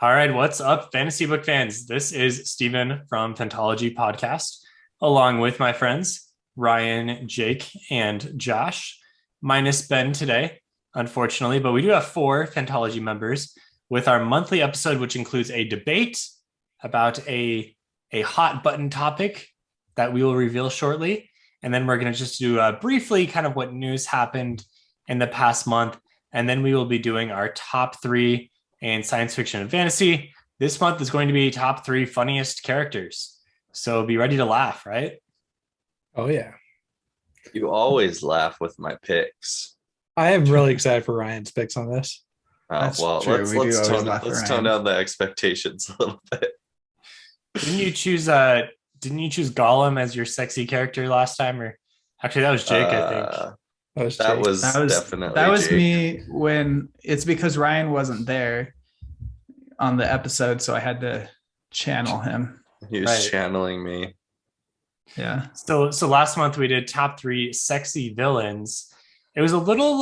All right, what's up, fantasy book fans? This is Stephen from Phantology Podcast, along with my friends Ryan, Jake, and Josh, minus Ben today, unfortunately. But we do have four Phantology members with our monthly episode, which includes a debate about a hot button topic that we will reveal shortly. And then we're going to just do briefly kind of what news happened in the past month. And then we will be doing our top three in science fiction and fantasy. This month is going to be top three funniest characters. So be ready to laugh, right? Oh yeah. You always laugh with my picks. I am really excited for Ryan's picks on this. Oh, That's well, true. let's We do let's always tone laugh let's at tone Ryan. down the expectations a little bit. Didn't you choose Gollum as your sexy character last time? Or actually that was Jake, I think. That Jake. was That was definitely that was Jake. me when it's because Ryan wasn't there on the episode, so I had to channel him. He was Right. channeling me. Yeah. So last month we did top three sexy villains. It was a little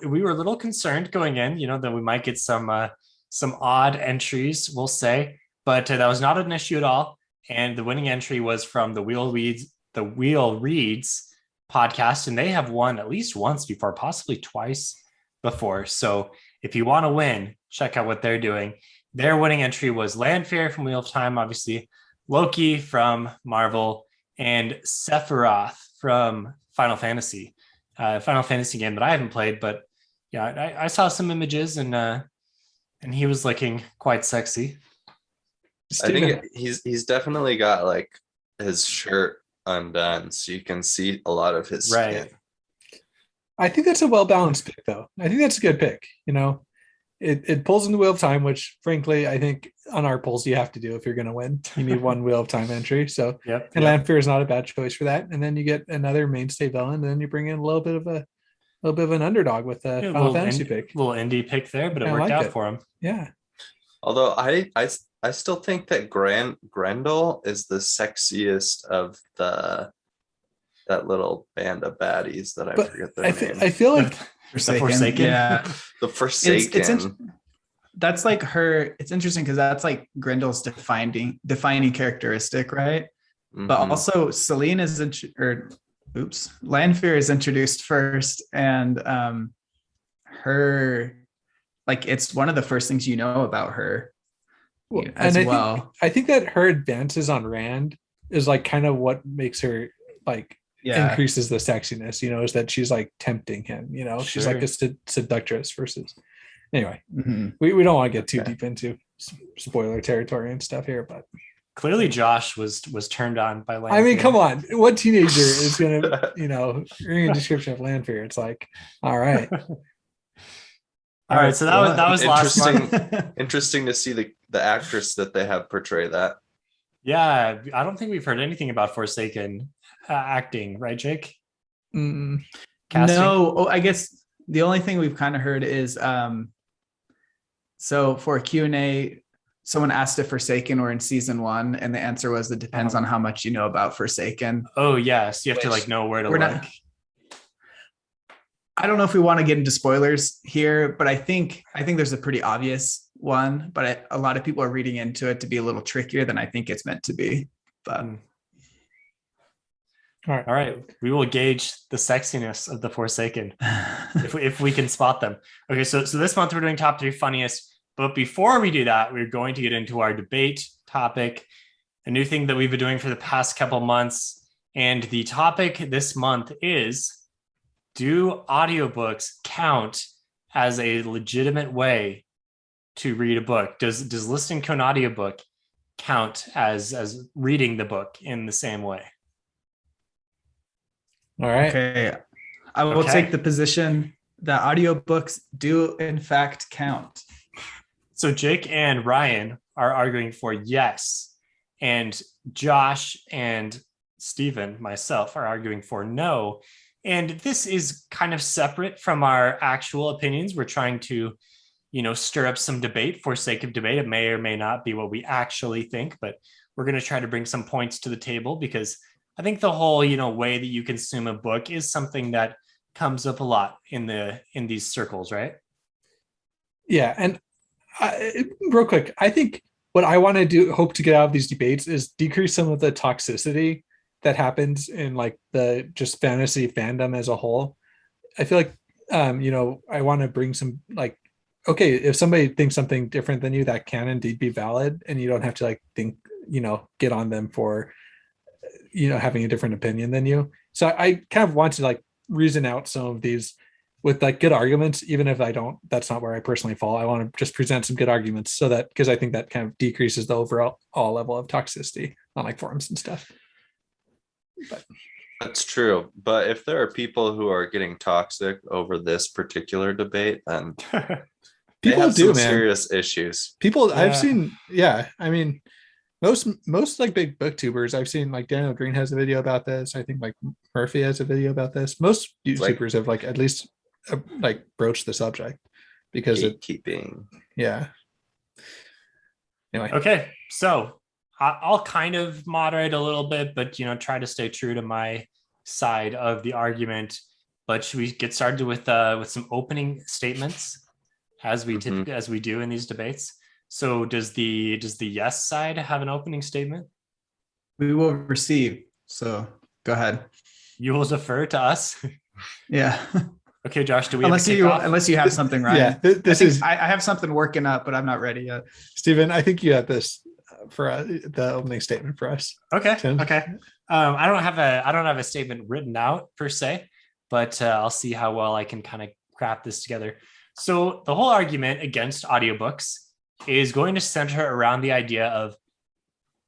we were a little concerned going in, that we might get some odd entries, we'll say, but that was not an issue at all. And the winning entry was from the Wheel Reads podcast, and they have won at least once before, possibly twice before. So if you want to win, check out what they're doing. Their winning entry was Lanfear from Wheel of Time, obviously, Loki from Marvel, and Sephiroth from Final Fantasy. Final Fantasy game that I haven't played, but yeah, I saw some images and he was looking quite sexy. I think he's definitely got like his shirt undone, so you can see a lot of his skin. Right. I think that's a well-balanced pick, though. I think that's a good pick. It pulls in the Wheel of Time, which frankly, I think on our polls you have to do if you're going to win. You need one Wheel of Time entry. So, Yep. and Lanfear is not a bad choice for that. And then you get another mainstay villain, and then you bring in a little bit of an underdog with the Final Fantasy pick. Little indie pick there, but it I worked like out it. for him. Yeah. Although I still think that Grendel is the sexiest of that little band of baddies that I But forget their I name. feel like Forsaken. Yeah. The Forsaken. That's like her. It's interesting because that's like Grendel's defining characteristic, right? But Mhm. also Selene Lanfear is introduced first, and her, like, it's one of the first things you know about her as and well. I think that her advances on Rand is like kind of what makes her like increases the sexiness, is that she's like tempting him, she's like a seductress versus anyway. Mhm. We don't want to get too deep into spoiler territory and stuff here, but Clearly Josh was turned on by Lanfear. I mean, come on, what teenager is gonna reading a description of Lanfear? It's like, all right. All right, so that was last month. Interesting to see the actress that they have portray that. Yeah, I don't think we've heard anything about Forsaken acting, right, Jake? Mm. Casting? No, I guess the only thing we've kind of heard is so for a Q&A, someone asked if Forsaken were in season 1, and the answer was it depends on how much you know about Forsaken. Oh yes, you have to like know where to We're look. not- I don't know if we want to get into spoilers here, but I think there's a pretty obvious one, but a lot of people are reading into it to be a little trickier than I think it's meant to be. But All right, we will gauge the sexiness of the Forsaken if we can spot them. Okay, so this month we're doing top three funniest, but before we do that, we're going to get into our debate topic, a new thing that we've been doing for the past couple months, and the topic this month is: do audiobooks count as a legitimate way to read a book? Does listening to an audiobook count as reading the book in the same way? All right. okay, I will take the position that audiobooks do in fact count. So Jake and Ryan are arguing for yes, and Josh and Stephen, myself, are arguing for no. And this is kind of separate from our actual opinions. We're trying to, stir up some debate for sake of debate. It may or may not be what we actually think, but we're going to try to bring some points to the table because I think the whole, way that you consume a book is something that comes up a lot in these circles, right? Yeah, and Real quick, I think what I want to hope to get out of these debates is decrease some of the toxicity that happens in like the just fantasy fandom as a whole. I feel like, I want to bring some like, okay, if somebody thinks something different than you, that can indeed be valid, and you don't have to like think, get on them for, having a different opinion than you. So I kind of want to like reason out some of these with like good arguments, even if that's not where I personally fall. I want to just present some good arguments so that, because I think that kind of decreases the overall level of toxicity on like forums and stuff. But that's true. But if there are people who are getting toxic over this particular debate, then people do, man. Serious issues. People, yeah. I've seen, yeah. I mean, most like big booktubers I've seen, like Daniel Green has a video about this. I think like Murphy has a video about this. Most YouTubers have like at least like broached the subject because gatekeeping. Yeah. Anyway. Okay, so I'll kind of moderate a little bit, but try to stay true to my side of the argument. But should we get started with some opening statements, as we as we do in these debates? So does the yes side have an opening statement? We will receive. So go ahead. You will defer to us. Yeah. Okay, Josh. Do we unless you have something, Ryan? Yeah, I have something working up, but I'm not ready yet. Stephen, I think you have this for the opening statement for us. Okay. Tim? Okay. I don't have a statement written out per se, but I'll see how well I can kind of craft this together. So the whole argument against audiobooks is going to center around the idea of,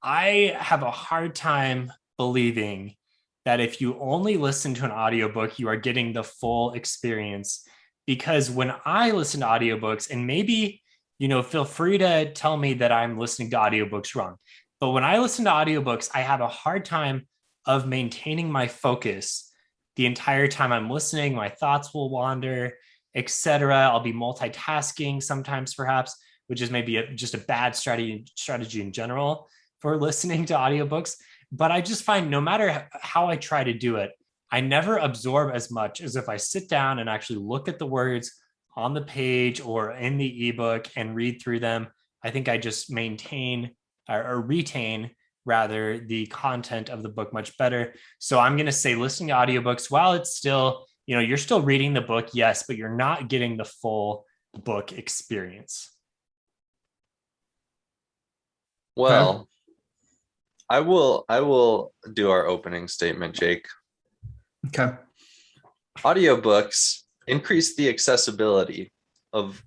I have a hard time believing that if you only listen to an audiobook, you are getting the full experience. Because when I listen to audiobooks, and maybe, feel free to tell me that I'm listening to audiobooks wrong, but when I listen to audiobooks, I have a hard time of maintaining my focus the entire time I'm listening. My thoughts will wander, etc. I'll be multitasking sometimes, perhaps, which is maybe just a bad strategy in general for listening to audiobooks. But I just find no matter how I try to do it, I never absorb as much as if I sit down and actually look at the words on the page or in the ebook and read through them. I think I just maintain or retain rather the content of the book much better. So I'm going to say listening to audiobooks, while it's still, you're still reading the book, yes, but you're not getting the full book experience. Well, I will do our opening statement, Jake. Okay. Audiobooks increase the accessibility of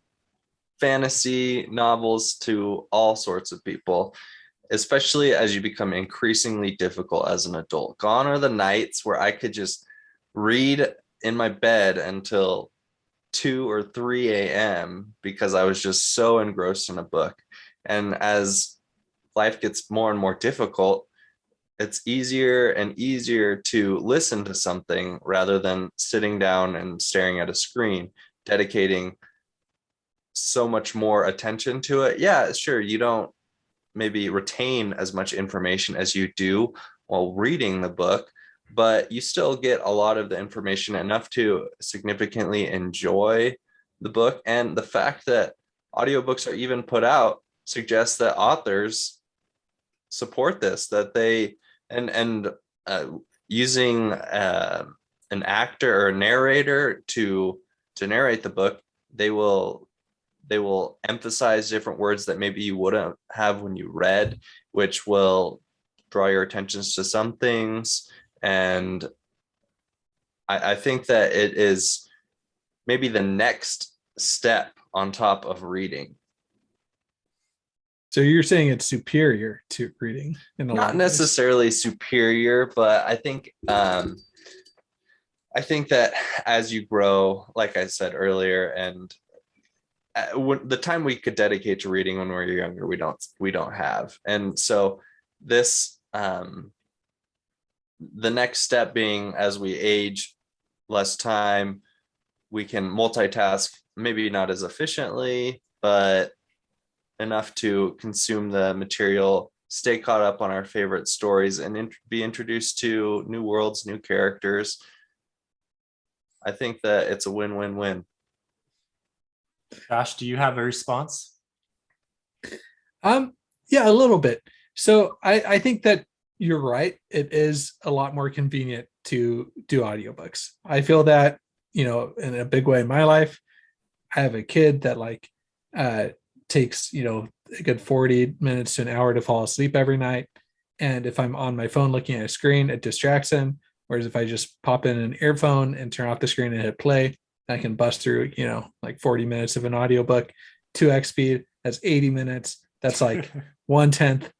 fantasy novels to all sorts of people, especially as you become increasingly difficult as an adult. Gone are the nights where I could just read in my bed until 2 or 3 a.m. because I was just so engrossed in a book. And as life gets more and more difficult, it's easier and easier to listen to something rather than sitting down and staring at a screen, dedicating so much more attention to it. Yeah, sure, you don't maybe retain as much information as you do while reading the book, but you still get a lot of the information, enough to significantly enjoy the book. And the fact that audiobooks are even put out suggests that authors support this, that they using an actor or a narrator to narrate the book, they will emphasize different words that maybe you wouldn't have when you read, which will draw your attentions to some things. And I think that it is maybe the next step on top of reading. So you're saying it's superior to reading? Not necessarily superior, but I think that as you grow, like I said earlier, and the time we could dedicate to reading when we were younger, we don't have. And so this, the next step being, as we age, less time, we can multitask, maybe not as efficiently, but enough to consume the material, stay caught up on our favorite stories, and be introduced to new worlds, new characters. I think that it's a win-win-win. Josh, do you have a response? Yeah, a little bit. So I think that you're right. It is a lot more convenient to do audiobooks. I feel that, in a big way in my life. I have a kid that uh takes, a good 40 minutes to an hour to fall asleep every night. And if I'm on my phone looking at a screen, it distracts him. Whereas if I just pop in an earphone and turn off the screen and hit play, I can bust through, 40 minutes of an audiobook, 2x speed. That's 80 minutes. That's like 1/10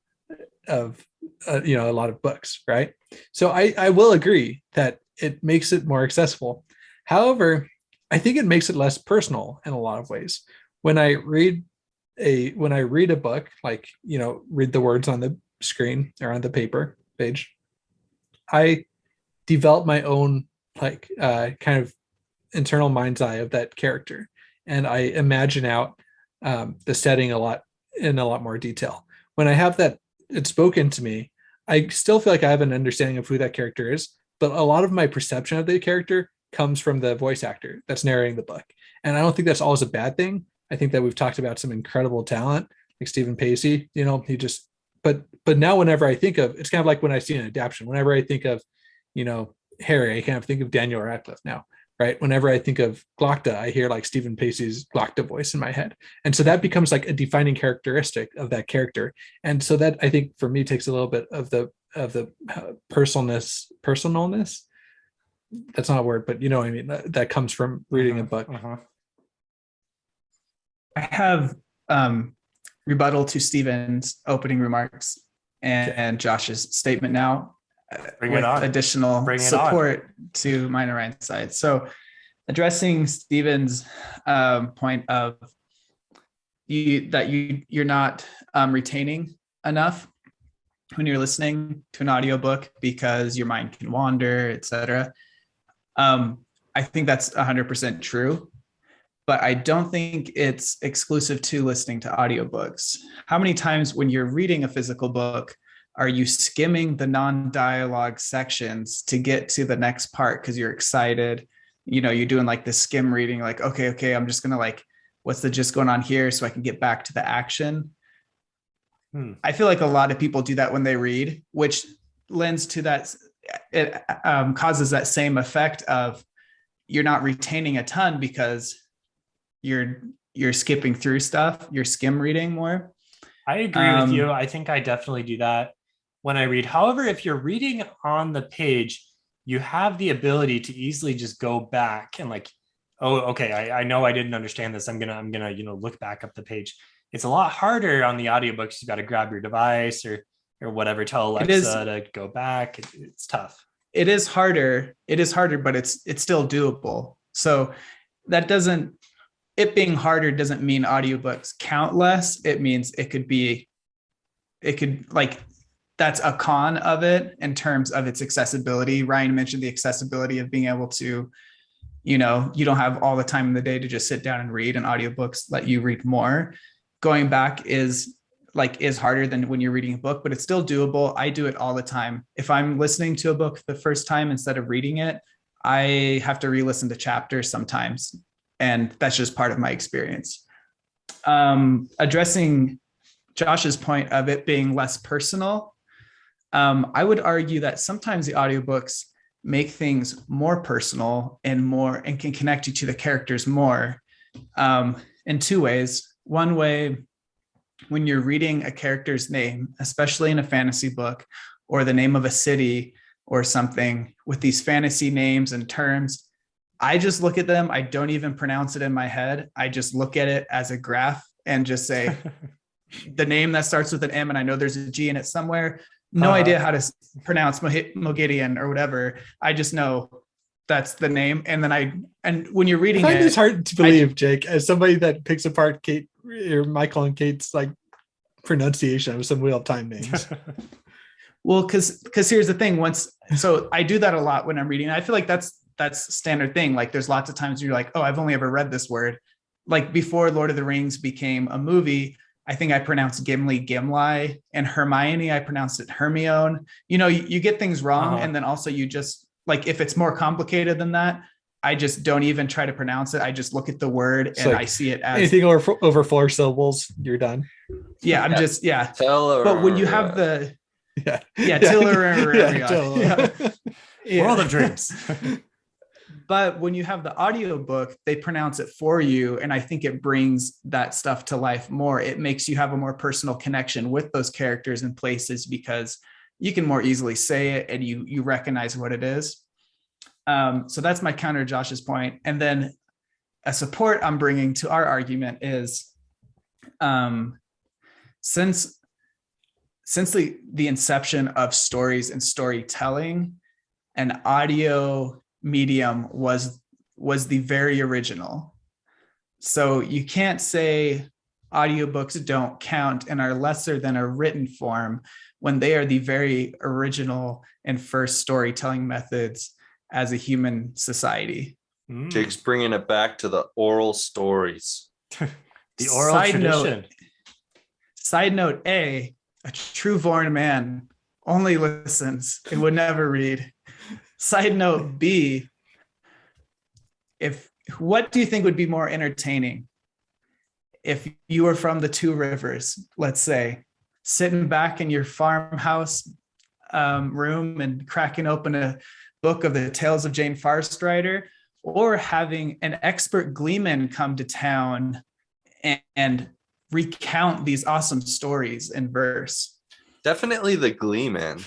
of, a lot of books, right? So I will agree that it makes it more accessible. However, I think it makes it less personal in a lot of ways. When I read a book, read the words on the screen or on the paper page, I develop my own kind of internal mind's eye of that character, and I imagine out the setting in a lot more detail. When I have that it's spoken to me, I still feel like I have an understanding of who that character is, but a lot of my perception of the character comes from the voice actor that's narrating the book. And I don't think that's always a bad thing. I think that we've talked about some incredible talent, like Stephen Pacey, he just, but now whenever I think of, it's kind of like when I see an adaptation, whenever I think of, Harry, I kind of think of Daniel Radcliffe now, right? Whenever I think of Glocta, I hear like Stephen Pacey's Glocta voice in my head. And so that becomes like a defining characteristic of that character. And so that, I think, for me, takes a little bit of the personalness. That's not a word, but what I mean, that comes from reading a book. I have rebuttal to Stephen's opening remarks and Josh's statement now. Bring with it on. Additional support to mine and Ryan's side. So addressing Stephen's point of you're not retaining enough when you're listening to an audiobook because your mind can wander, etc. I think that's 100% true, but I don't think it's exclusive to listening to audiobooks. How many times when you're reading a physical book are you skimming the non-dialogue sections to get to the next part because you're excited? You're doing like the skim reading, like, okay, I'm just gonna what's the gist going on here so I can get back to the action. I feel like a lot of people do that when they read, which lends to that. It causes that same effect of you're not retaining a ton because you're skipping through stuff. You're skim reading more. I agree with you. I think I definitely do that when I read. However, if you're reading on the page, you have the ability to easily just go back and I know I didn't understand this. I'm gonna look back up the page. It's a lot harder on the audiobooks. You got to grab your device or whatever, tell Alexa to go back. It's tough. It is harder, but it's still doable. So it being harder doesn't mean audiobooks count less. It means that's a con of it in terms of its accessibility. Ryan mentioned the accessibility of being able to, you don't have all the time in the day to just sit down and read, and audiobooks let you read more. Going back is harder than when you're reading a book, but it's still doable. I do it all the time. If I'm listening to a book the first time instead of reading it, I have to re-listen to chapters sometimes. And that's just part of my experience. Addressing Josh's point of it being less personal, I would argue that sometimes the audiobooks make things more personal and can connect you to the characters more in two ways. One way, when you're reading a character's name, especially in a fantasy book, or the name of a city or something with these fantasy names and terms, I just look at them. I don't even pronounce it in my head. I just look at it as a graph and just say the name that starts with an M, and I know there's a G in it somewhere. No idea how to pronounce Moghedian or whatever. I just know that's the name. And then when you're reading I find it's hard to believe, Jake, as somebody that picks apart Kate or Michael and Kate's pronunciation of some real time names. Well, because here's the thing. So I do that a lot when I'm reading. I feel like that's standard thing. Like there's lots of times you're like, oh, I've only ever read this word. Like before Lord of the Rings became a movie, I think I pronounced Gimli, Gimli, and Hermione, I pronounced it Hermione. You get things wrong. And then also you just if it's more complicated than that, I just don't even try to pronounce it. I just look at the word and I see it as anything over 4 syllables, you're done. Yeah, I'm just But when you have the yeah, Tiller, World of Dreams. But when you have the audiobook, they pronounce it for you. And I think it brings that stuff to life more. It makes you have a more personal connection with those characters and places because you can more easily say it and you recognize what it is. So that's my counter to Josh's point. And then a support I'm bringing to our argument is since the inception of stories and storytelling, an audio medium was the very original. So you can't say audiobooks don't count and are lesser than a written form when they are the very original and first storytelling methods as a human society. Jake's bringing it back to the oral stories. The oral tradition. Side note A true born man only listens and would never read. Side note B, what do you think would be more entertaining if you were from the Two Rivers, let's say, sitting back in your farmhouse room and cracking open a book of the Tales of Jane Farstrider, or having an expert gleeman come to town and recount these awesome stories in verse? Definitely the Gleeman.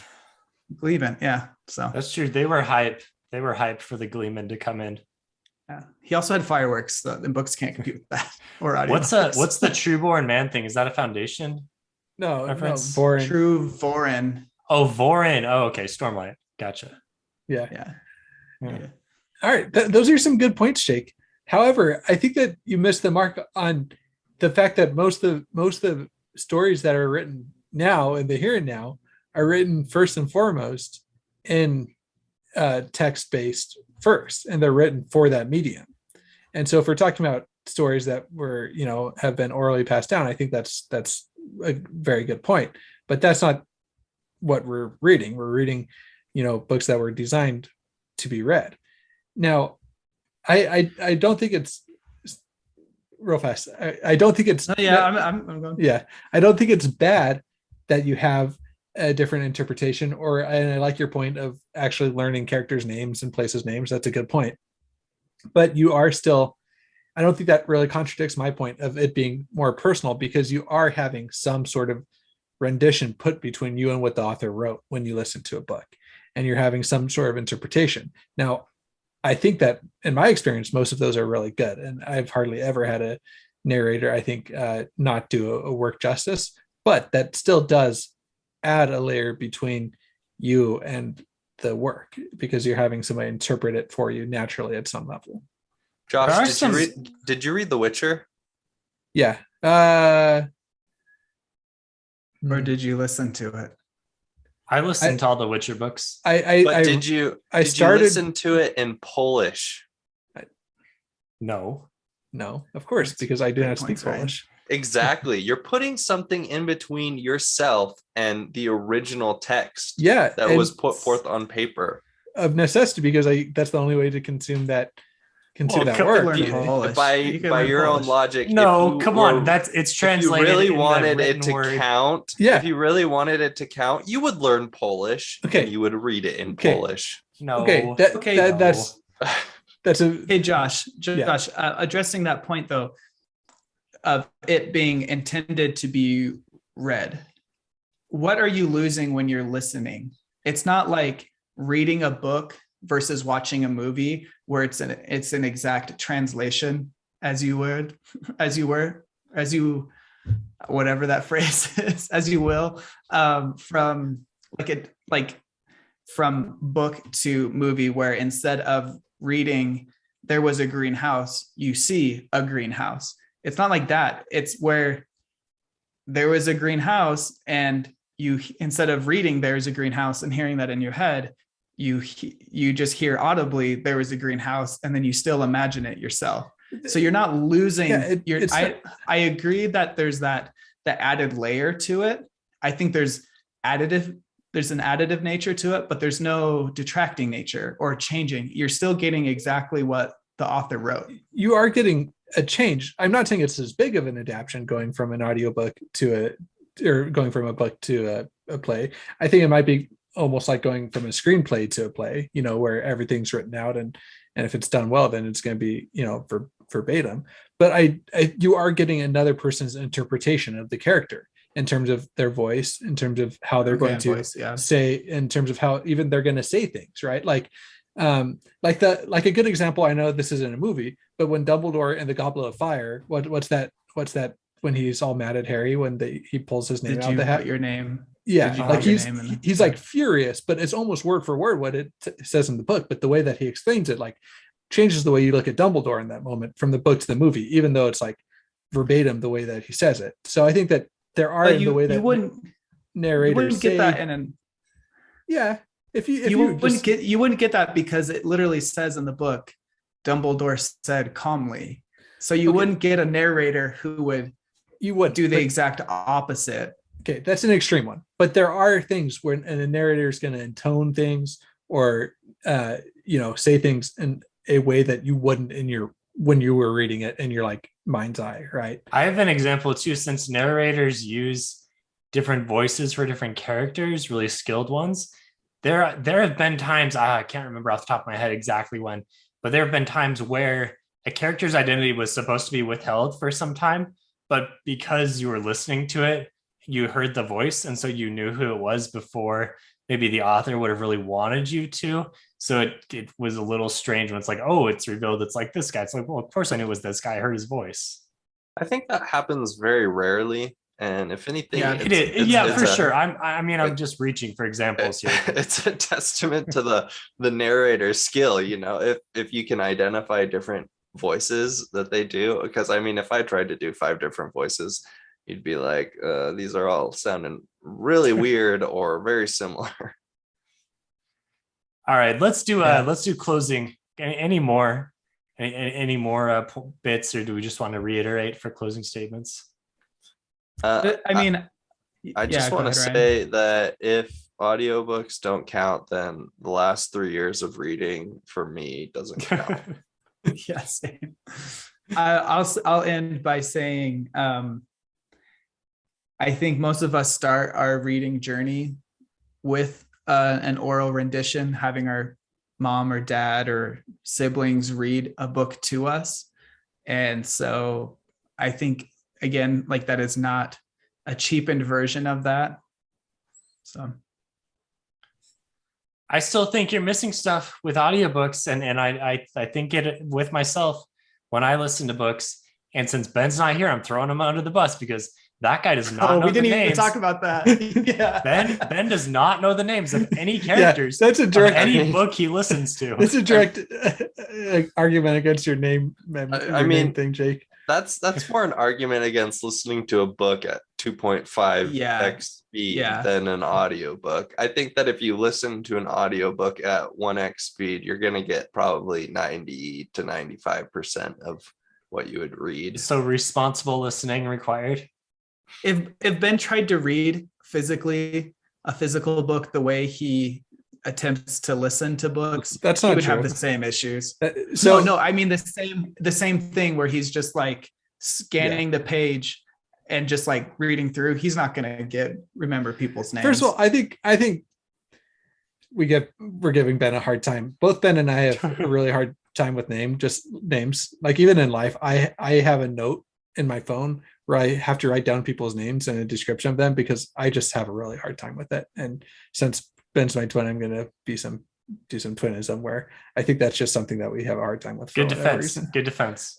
Gleeman, yeah. So that's true. They were hype. They were hyped for the Gleeman to come in. Yeah. He also had fireworks. The books can't compete with that. Or audio. What's the Trueborn Man thing? Is that a Foundation? No, reference? No, Vorin. True Vorin. Oh, Vorin. Oh, okay. Stormlight. Gotcha. Yeah. All right. Those are some good points, Jake. However, I think that you missed the mark on the fact that most of the stories that are written now in the here and now are written first and foremost in text-based first, and they're written for that medium. And so if we're talking about stories that were, have been orally passed down, I think that's a very good point. But that's not what we're reading. We're reading, books that were designed to be read. Now, I don't think it's real fast. I don't think it's I'm going. Yeah, I don't think it's bad that you have a different interpretation, and I like your point of actually learning characters' names and places' names. That's a good point. But you are still, I don't think that really contradicts my point of it being more personal, because you are having some sort of rendition put between you and what the author wrote when you listen to a book, and you're having some sort of interpretation. Now, I think that in my experience, most of those are really good, and I've hardly ever had a narrator, I think, not do a work justice, but that still does add a layer between you and the work, because you're having somebody interpret it for you naturally at some level. Josh, did you read The Witcher? Yeah. Or did you listen to it? I listened to all the Witcher books. Did you listen to it in Polish? No, of course, because I do not speak Polish. Exactly. You're putting something in between yourself and the original text. Yeah, that was put forth on paper of necessity, because that's the only way to consume that work. By your own logic. No, come on. It's translated. If you really wanted it to word. count, if you really wanted it to count, you would learn Polish. Okay. And you would read it in Polish. No. Okay. That's a. Hey, Josh, addressing that point though, of it being intended to be read. What are you losing when you're listening? It's not like reading a book versus watching a movie where it's an exact translation as you whatever that phrase is, as you will, from from book to movie, where instead of reading there was a greenhouse, you see a greenhouse. It's not like that. It's where there was a greenhouse, and you, instead of reading there's a greenhouse and hearing that in your head, you just hear audibly there was a greenhouse, and then you still imagine it yourself. So you're not losing. I agree that there's the added layer to it. I think there's an additive nature to it, but there's no detracting nature or changing. You're still getting exactly what the author wrote. You are getting a change. I'm not saying it's as big of an adaptation going from an audiobook to going from a book to a play. I think it might be almost like going from a screenplay to a play, where everything's written out, and if it's done well, then it's going to be, verbatim. But you are getting another person's interpretation of the character in terms of their voice, in terms of how they're going to say, in terms of how even they're going to say things, right? Like a good example, I know this isn't a movie, but when Dumbledore in the Goblet of Fire, what's that when he's all mad at Harry when he pulls his name out of the hat? Put your name? Yeah, like he's like furious, but it's almost word for word what it says in the book, but the way that he explains it like changes the way you look at Dumbledore in that moment from the book to the movie, even though it's like verbatim the way that he says it. So I think that there are the way that narrators wouldn't get that in an you wouldn't get that because it literally says in the book Dumbledore said calmly, so you wouldn't get a narrator who would do the exact opposite. Okay, that's an extreme one, but there are things where a narrator is going to intone things or say things in a way that you wouldn't when you were reading it in your like mind's eye, right? I have an example too, since narrators use different voices for different characters, really skilled ones. There have been times, I can't remember off the top of my head exactly when, but there have been times where a character's identity was supposed to be withheld for some time, but because you were listening to it, you heard the voice, and so you knew who it was before maybe the author would have really wanted you to. So it was a little strange when it's like, oh, it's revealed it's like this guy. It's like, well, of course I knew it was this guy. I heard his voice. I think that happens very rarely. And if anything, for sure. I'm just reaching for examples here. It's a testament to the narrator's skill, if you can identify different voices that they do. Because if I tried to do 5 different voices, you'd be like, these are all sounding really weird or very similar. All right, let's do closing. Any more bits, or do we just want to reiterate for closing statements? I just want to say that if audiobooks don't count, then the last 3 years of reading for me doesn't count. Yeah, same. I'll end by saying I think most of us start our reading journey with an oral rendition, having our mom or dad or siblings read a book to us. And so I think, again, like that is not a cheapened version of that. So I still think you're missing stuff with audiobooks. And I think it with myself when I listen to books. And since Ben's not here, I'm throwing him under the bus because that guy does not know the names. We didn't even talk about that. Yeah. Ben does not know the names of any characters. That's a direct book he listens to. It's a direct argument against your name name thing, Jake. That's more an argument against listening to a book at 2.5x speed than an audiobook. I think that if you listen to an audiobook at 1x speed, you're going to get probably 90 to 95% of what you would read. So responsible listening required. If Ben tried to read a physical book the way he attempts to listen to books, that's not he would true. have the same issues. No, I mean the same thing where he's just like scanning the page and just like reading through. He's not going to remember people's names. First of all, I think we're giving Ben a hard time. Both Ben and I have a really hard time with names. Like even in life, I have a note in my phone where I have to write down people's names and a description of them because I just have a really hard time with it. And since Ben's my twin, I'm going to do some twinism where I think that's just something that we have a hard time with. Good defense.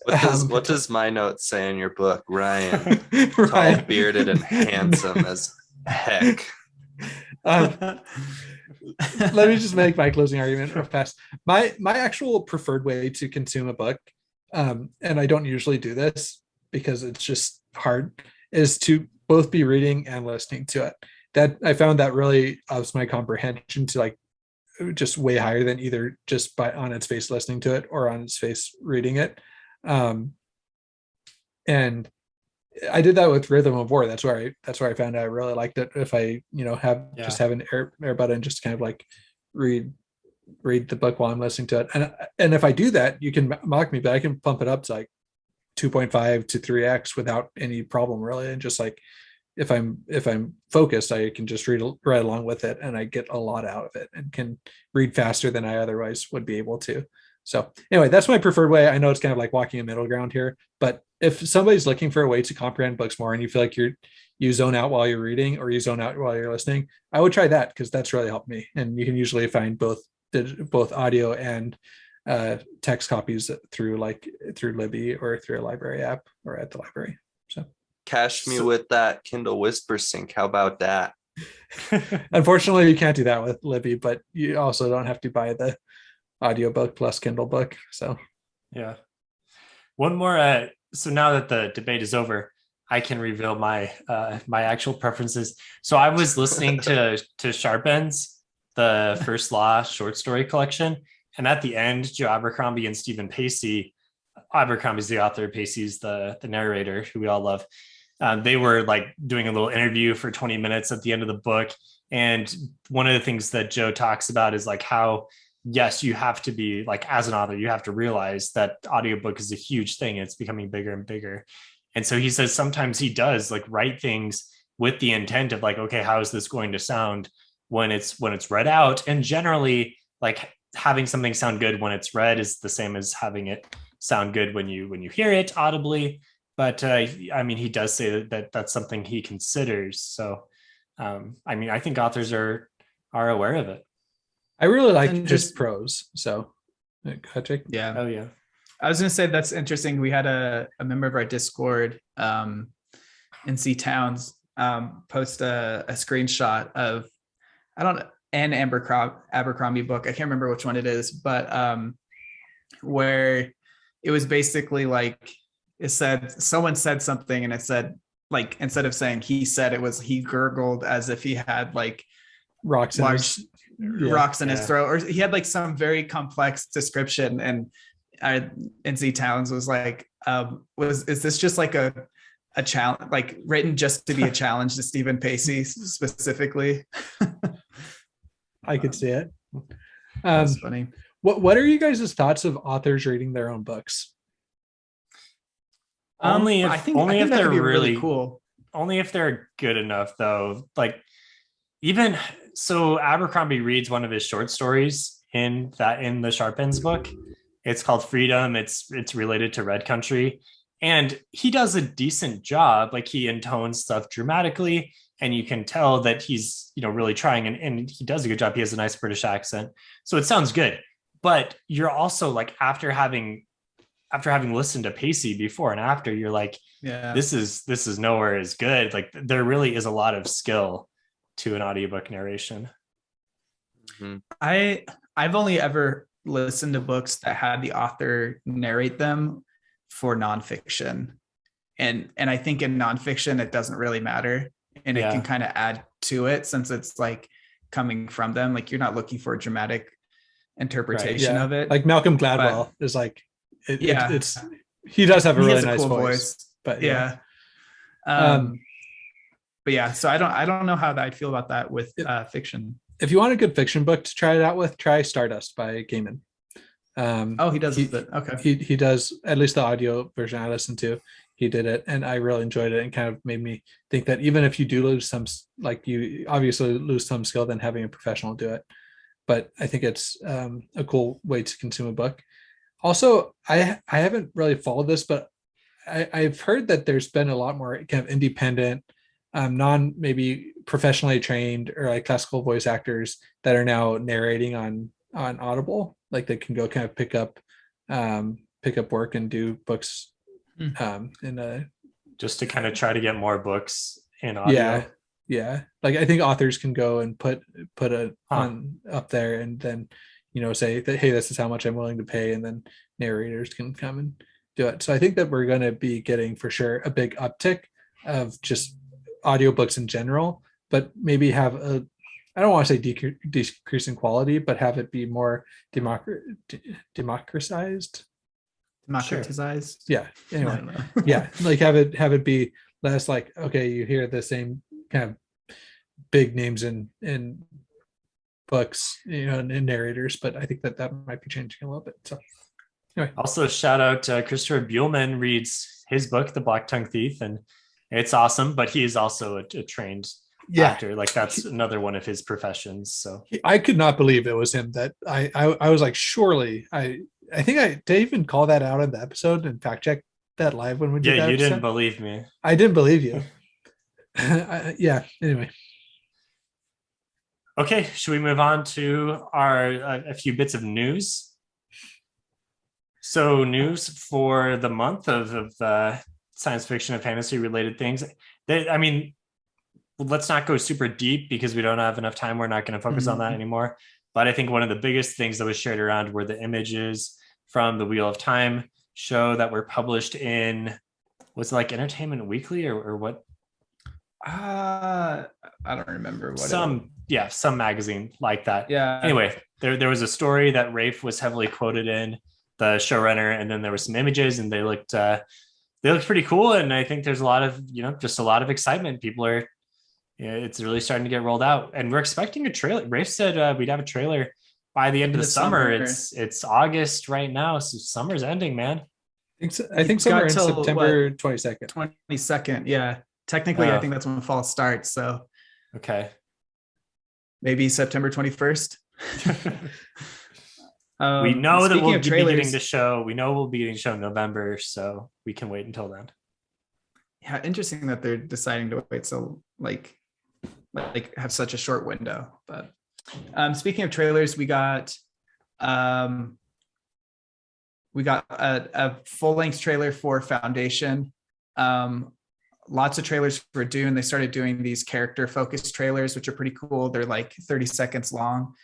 What does my note say in your book, Ryan? Tall, bearded, and handsome as heck. Let me just make my closing argument real fast. My actual preferred way to consume a book, and I don't usually do this because it's just hard, is to both be reading and listening to it. That I found that really ups my comprehension to like just way higher than either just by on its face listening to it or on its face reading it. And I did that with Rhythm of War. That's where I found out I really liked it. If I just have an earbud and just kind of like read the book while I'm listening to it. And if I do that, you can mock me, but I can pump it up to like 2.5 to 3x without any problem really. And just like if I'm focused, I can just read right along with it, and I get a lot out of it and can read faster than I otherwise would be able to. So anyway, that's my preferred way. I know it's kind of like walking a middle ground here, but if somebody's looking for a way to comprehend books more and you feel like you zone out while you're reading or you zone out while you're listening, I would try that, because that's really helped me. And you can usually find both audio and text copies through Libby or through a library app or at the library. So cash me with that Kindle Whisper Sync. How about that? Unfortunately, you can't do that with Libby, but you also don't have to buy the audiobook plus Kindle book. So yeah. One more. So now that the debate is over, I can reveal my actual preferences. So I was listening to Sharp Ends, the First Law short story collection, and at the end, Joe Abercrombie and Stephen Pacey. Abercrombie's the author, Pacey's the narrator, who we all love. They were like doing a little interview for 20 minutes at the end of the book. And one of the things that Joe talks about is like how, yes, you have to be like, as an author, you have to realize that audiobook is a huge thing. It's becoming bigger and bigger. And so he says sometimes he does like write things with the intent of like, okay, how is this going to sound when it's read out? And generally, like having something sound good when it's read is the same as having it sound good when you hear it audibly. But I mean, he does say that that's something he considers. So I mean, I think authors are aware of it. I really like his prose. So yeah. Oh yeah. I was going to say that's interesting. We had a member of our Discord, NC Towns, post a screenshot of, I don't know, an Abercrombie book. I can't remember which one it is, but where it was basically like, it said, someone said something and it said, like, instead of saying he said, it was he gurgled as if he had like rocks in his throat, or he had like some very complex description. And NC Towns was like, is this just like a challenge, like written just to be a challenge to Stephen Pacey specifically? I could see it. That's funny. What are you guys' thoughts of authors reading their own books? I think if they're really cool. Only if they're good enough, though. Like, even so, Abercrombie reads one of his short stories in the Sharp Ends book. It's called Freedom. It's related to Red Country, and he does a decent job. Like, he intones stuff dramatically, and you can tell that he's really trying, and he does a good job. He has a nice British accent, so it sounds good. But you're also like, after having listened to Pacey before and after, you're like, yeah, this is nowhere as good. Like, there really is a lot of skill to an audiobook narration. Mm-hmm. I've only ever listened to books that had the author narrate them for nonfiction. And I think in nonfiction, it doesn't really matter. And it can kind of add to it, since it's like coming from them. Like, you're not looking for a dramatic interpretation of it. Like Malcolm Gladwell is like, it's he does have a really nice voice. But but yeah, so I don't know how I'd feel about that with fiction. If you want a good fiction book to try it out with, try Stardust by Gaiman. He does it. Okay. He does, at least the audio version I listened to, he did it, and I really enjoyed it, and kind of made me think that even if you do lose some, like you obviously lose some skill than having a professional do it. But I think it's a cool way to consume a book. Also, I haven't really followed this, but I've heard that there's been a lot more kind of independent, maybe professionally trained or like classical voice actors that are now narrating on Audible. Like, they can go kind of pick up work and do books just to kind of try to get more books in audio. Yeah. Like, I think authors can go and put it on up there, and then say that, hey, this is how much I'm willing to pay, and then narrators can come and do it. So I think that we're going to be getting for sure a big uptick of just audiobooks in general, but maybe have I don't want to say decrease in quality, but have it be more democratized. Democratized. Yeah. Anyway, yeah, like have it be less like, okay, you hear the same kind of big names in books, and narrators, but I think that might be changing a little bit. So Anyway. Also, shout out to Christopher Buehlman reads his book, The Black Tongue Thief, and it's awesome. But he is also a trained actor. Like that's another one of his professions. So I could not believe it was him. That I was like, surely I think I did even call that out in the episode and fact check that live when we did that. Yeah, you episode. Didn't believe me. I didn't believe you. Yeah. Anyway. Okay, should we move on to our a few bits of news? So news for the month of science fiction and fantasy related things. Let's not go super deep because we don't have enough time. We're not going to focus on that anymore. But I think one of the biggest things that was shared around were the images from the Wheel of Time show that were published in, was it like Entertainment Weekly or what? I don't remember what some magazine like that. Yeah. Anyway, there was a story that Rafe was heavily quoted in, the showrunner, and then there were some images and they looked pretty cool. And I think there's a lot of, just a lot of excitement. People are, it's really starting to get rolled out, and we're expecting a trailer. Rafe said we'd have a trailer by the end of the summer. It's August right now, so summer's ending, man. I think summer ends September 22nd. 22nd, yeah. Technically, I think that's when fall starts. So, okay, maybe September 21st. We know that we'll be getting the show. We know we'll be getting the show in November, so we can wait until then. Yeah, interesting that they're deciding to wait so like have such a short window. But speaking of trailers, we got a full-length trailer for Foundation. Lots of trailers for Dune. They started doing these character-focused trailers, which are pretty cool. They're like 30 seconds long.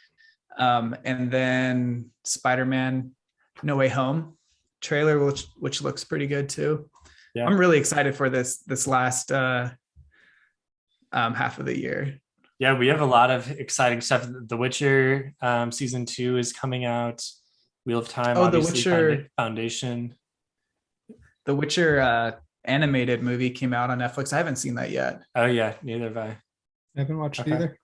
And then Spider-Man No Way Home trailer, which looks pretty good too. Yeah. I'm really excited for this last half of the year. Yeah, we have a lot of exciting stuff. The Witcher season 2 is coming out. Wheel of Time, obviously, The Witcher Foundation. The Witcher animated movie came out on Netflix. I haven't seen that yet. Oh yeah, neither have I. I haven't watched it either.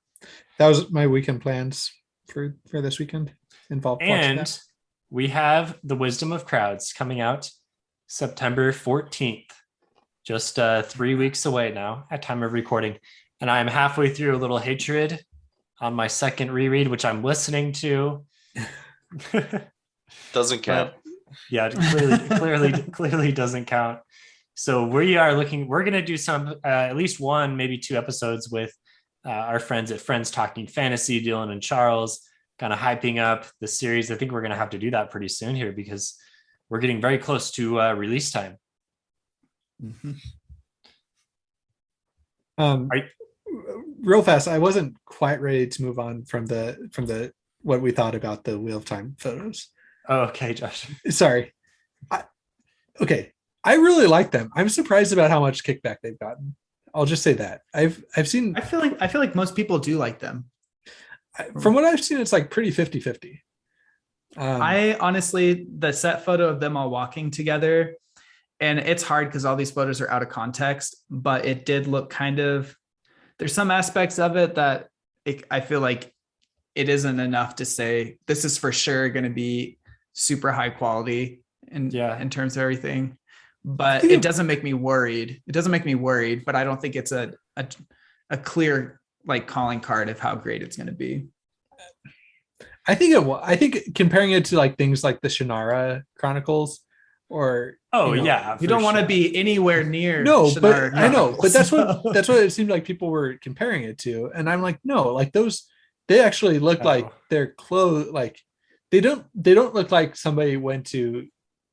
That was my weekend plans for this weekend. And we have The Wisdom of Crowds coming out September 14th, just 3 weeks away now at time of recording. And I'm halfway through A Little Hatred on my second reread, which I'm listening to. Doesn't count. Yeah, clearly doesn't count. So we're going to do some, at least one, maybe two episodes with our friends at Friends Talking Fantasy, Dylan and Charles, kind of hyping up the series. I think we're going to have to do that pretty soon here because we're getting very close to release time. Real fast, I wasn't quite ready to move on from the what we thought about the Wheel of Time photos. Oh, okay, Josh. Sorry. I really like them. I'm surprised about how much kickback they've gotten. I'll just say that. I've seen. I feel like most people do like them. From what I've seen, it's like pretty 50-50. I honestly, the set photo of them all walking together, and it's hard because all these photos are out of context, but it did look kind of. There's some aspects of it that I feel like it isn't enough to say this is for sure going to be super high quality in terms of everything. But it doesn't make me worried. It doesn't make me worried, but I don't think it's a clear like calling card of how great it's going to be. I think comparing it to like things like the Shannara Chronicles or you don't want to be anywhere near Shannara Chronicles. I know, but that's what it seemed like people were comparing it to, and I'm like, no, like those they actually look like they're clothes, like they don't look like somebody went to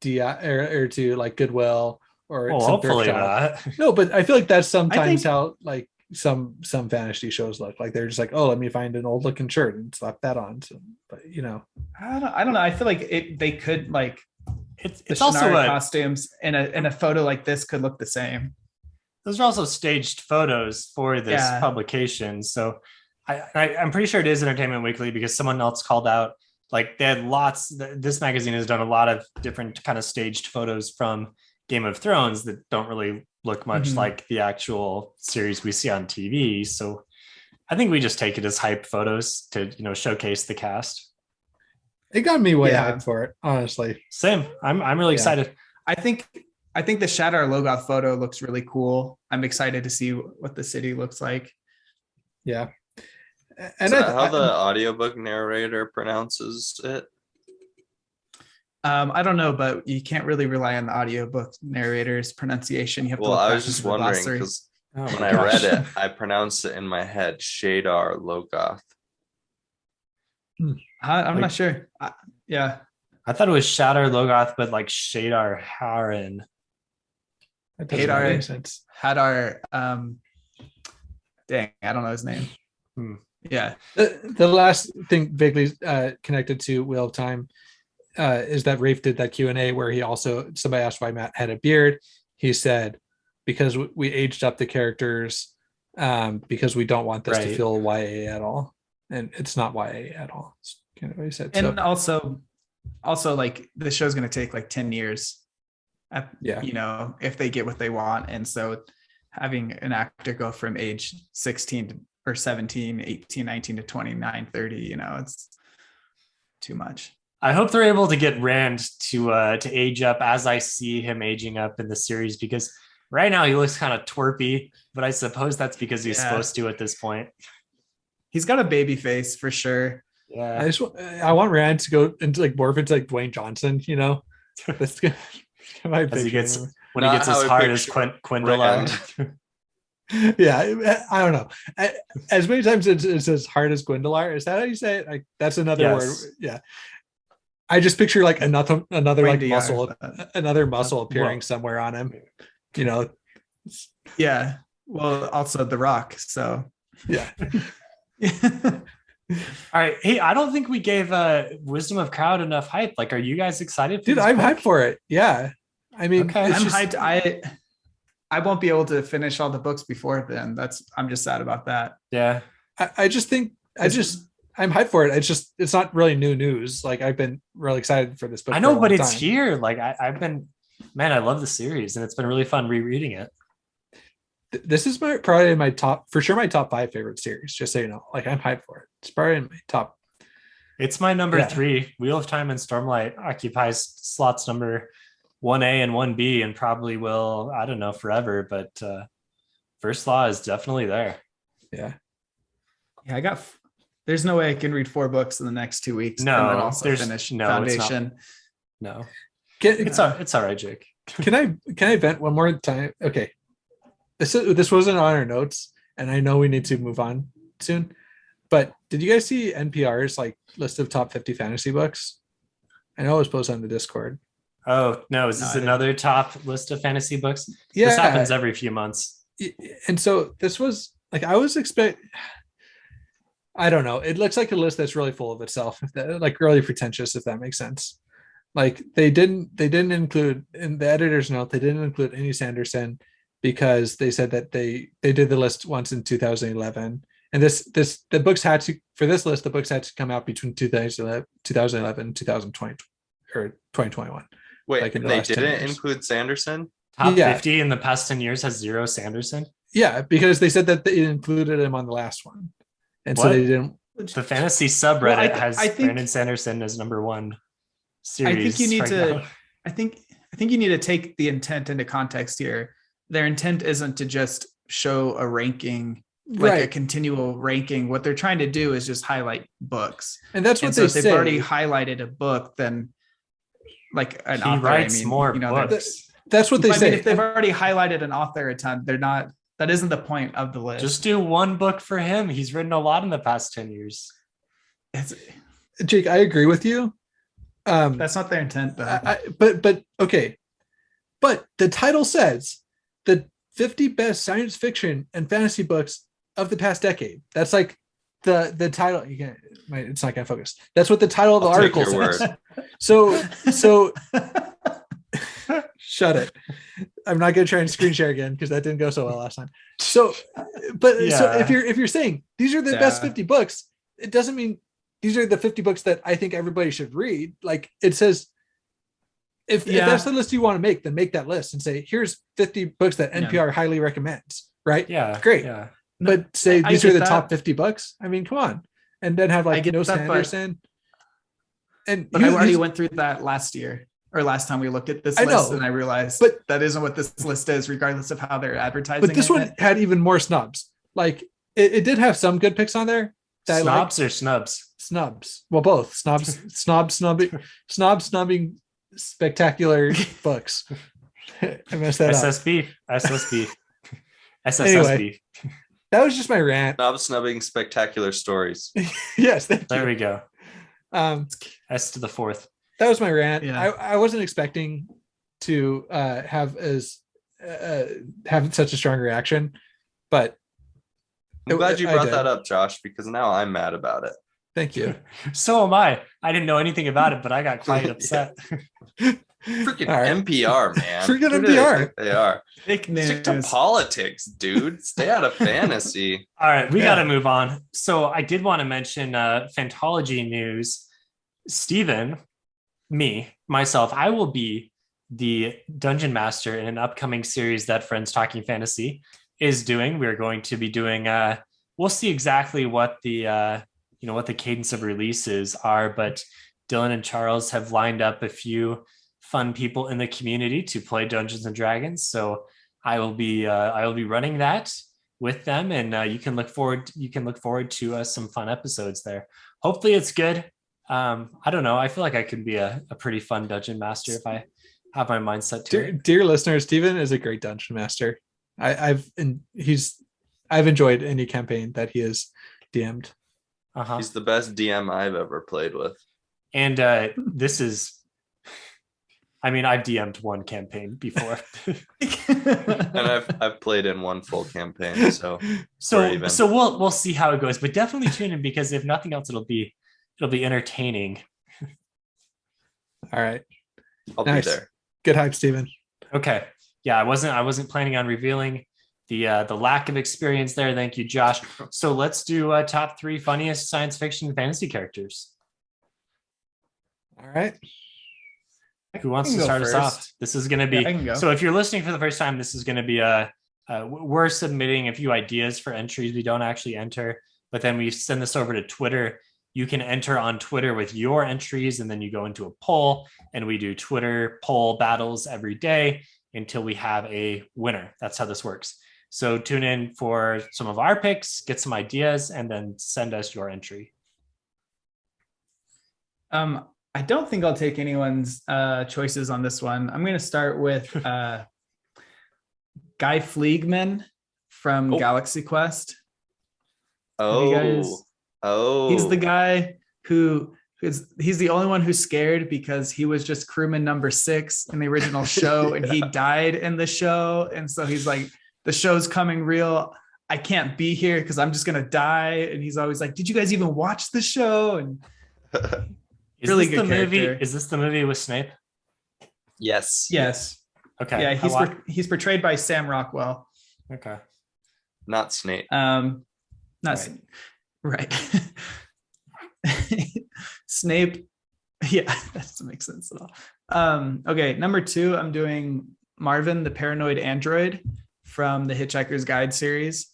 or to like Goodwill or some thrift shop. No, but I feel like that's sometimes how like some fantasy shows look like. They're just like, oh, let me find an old looking shirt and slap that on. So, but I don't know. I feel like they could like it's also costumes in a photo like this could look the same. Those are also staged photos for this publication. So I'm pretty sure it is Entertainment Weekly because someone else called out. Like they had this magazine has done a lot of different kind of staged photos from Game of Thrones that don't really look much like the actual series we see on TV. So I think we just take it as hype photos to, showcase the cast. It got me way hyped for it, honestly. Same. I'm really excited. I think the Shadar Logoth photo looks really cool. I'm excited to see what the city looks like. Yeah. And is that how the audiobook narrator pronounces it? I don't know, but you can't really rely on the audiobook narrator's pronunciation. You have to look I was just wondering because when I read it, I pronounced it in my head, Shadar Logoth. I'm not sure. Yeah. I thought it was Shadar Logoth, but like Shadar Haran. Hadar, dang, I don't know his name. Yeah. The last thing vaguely connected to Wheel of Time is that Rafe did that Q&A where somebody asked why Matt had a beard. He said, because we aged up the characters because we don't want this to feel YA at all. And it's not YA at all. That's kind of what he said. And also like the show's going to take like 10 years. If they get what they want. And so having an actor go from age 16 or 17, 18, 19 to 29, 30, it's too much. I hope they're able to get Rand to age up as I see him aging up in the series, because right now he looks kind of twerpy, but I suppose that's because he's supposed to at this point. He's got a baby face for sure. Yeah. I want Rand to go into like morph into like Dwayne Johnson, That's good. When he gets as hard as Quindelar. Yeah, I don't know. As many times it's as hard as Gwendolar. Is that how you say it? Like that's another word. Yeah. I just picture like another like muscle appearing somewhere on him. Yeah. Well, also The Rock. So yeah. All right. Hey, I don't think we gave Wisdom of Crowd enough hype. Like, are you guys excited? Dude, I'm hyped for it. Yeah. I mean, I'm hyped. I won't be able to finish all the books before then. I'm just sad about that. Yeah. I just think I'm hyped for it. It's not really new news. Like I've been really excited for this book. I know, but it's here. Like I love the series and it's been really fun rereading it. This is probably my top 5 favorite series, just so you know. Like I'm hyped for it. It's probably in my top. It's my number 3. Wheel of Time and Stormlight occupies slots number 1A and 1B and probably will, I don't know, forever, but First Law is definitely there. Yeah. Yeah, there's no way I can read 4 books in the next 2 weeks. No, and then also finish Foundation. No. It's all right, Jake. Can I vent one more time? Okay. This wasn't on our notes, and I know we need to move on soon. But did you guys see NPR's like list of top 50 fantasy books? I know it was posted on the Discord. Oh no, is this another top list of fantasy books? Yeah, this happens every few months. And so this was like I was I don't know. It looks like a list that's really full of itself, like really pretentious, if that makes sense. Like they didn't include in the editor's note. They didn't include any Sanderson because they said that they did the list once in 2011, and the books had to come out between 2011 and 2020 or 2021. Wait, like they didn't include Sanderson? Top 50 in the past 10 years has 0 Sanderson? Yeah, because they said that they included him on the last one. And so they didn't. The fantasy subreddit has Brandon Sanderson as number 1 series. I think you need to. I think you need to take the intent into context here. Their intent isn't to just show a ranking, like a continual ranking. What they're trying to do is just highlight books, and that's what they say. If they've already highlighted a book, then like an author writes more books. That's what they say. Mean, if they've already highlighted an author a ton, they're not. That isn't the point of the list. Just do 1 book for him. He's written a lot in the past 10 years. Jake, I agree with you. That's not their intent, though. But okay. But the title says the 50 best science fiction and fantasy books of the past decade. That's like the title. It's not gonna focus. That's what the title of the article says. So shut it. I'm not gonna try and screen share again because that didn't go so well last time. So if you're saying these are the best 50 books, it doesn't mean these are the 50 books that I think everybody should read. Like it says, if that's the list you want to make, then make that list and say, here's 50 books that NPR highly recommends. Right? Yeah. Great. Yeah. But say these are the top 50 books. I mean, come on. And then have like no Sanderson. But I already went through that last year or last time we looked at this list, and I realized that isn't what this list is, regardless of how they're advertising. But this one had even more snubs. Like it did have some good picks on there. Snobs or snubs? Snubs. Well, both snobs, snubbing spectacular books. I messed that SSB. SSSB. Anyway, that was just my rant. Snubbing spectacular stories. Yes. There we go. S to the fourth. That was my rant. Yeah. I wasn't expecting to have such a strong reaction, but I'm glad you brought that up, Josh, because now I'm mad about it. Thank you. So am I. I didn't know anything about it, but I got quite upset. Freaking NPR, man. Freaking NPR. They are. Stick to politics, dude. Stay out of fantasy. All right, we got to move on. So I did want to mention Fantology news. Steven, myself, I will be the dungeon master in an upcoming series that Friends Talking Fantasy is doing. We're going to be doing we'll see exactly what the what the cadence of releases are, but Dylan and Charles have lined up a few fun people in the community to play Dungeons and Dragons. So I will be running that with them, and you can look forward to some fun episodes there. Hopefully it's good. I don't know. I feel like I could be a pretty fun dungeon master if I have my mindset to it. Dear listeners, Steven is a great dungeon master. I've enjoyed any campaign that he has DM'd. He's the best DM I've ever played with. And this is, I've DM'd one campaign before. And I've played in one full campaign, so we'll see how it goes. But definitely tune in, because if nothing else, it'll be entertaining. All right. I'll be there. Good hype, Steven. Okay. Yeah, I wasn't planning on revealing the lack of experience there. Thank you, Josh. So let's do top 3 funniest science fiction and fantasy characters. All right. Who wants to start us off? This is going to be, so if you're listening for the first time, this is going to be we're submitting a few ideas for entries we don't actually enter, but then we send this over to Twitter. You can enter on Twitter with your entries, and then you go into a poll, and we do Twitter poll battles every day until we have a winner. That's how this works. So tune in for some of our picks, get some ideas, and then send us your entry. I don't think I'll take anyone's choices on this one. I'm going to start with Guy Fleegman from Galaxy Quest. He's the guy he's the only one who's scared because he was just crewman number 6 in the original show, and he died in the show. And so he's like, the show's coming real. I can't be here because I'm just going to die. And he's always like, did you guys even watch the show? And really good character. Is this the movie with Snape? Yes. Okay. Yeah, he's portrayed by Sam Rockwell. Okay. Not Snape. Right. Snape. Yeah, that doesn't make sense at all. Okay, number 2, I'm doing Marvin, the paranoid android from the Hitchhiker's Guide series.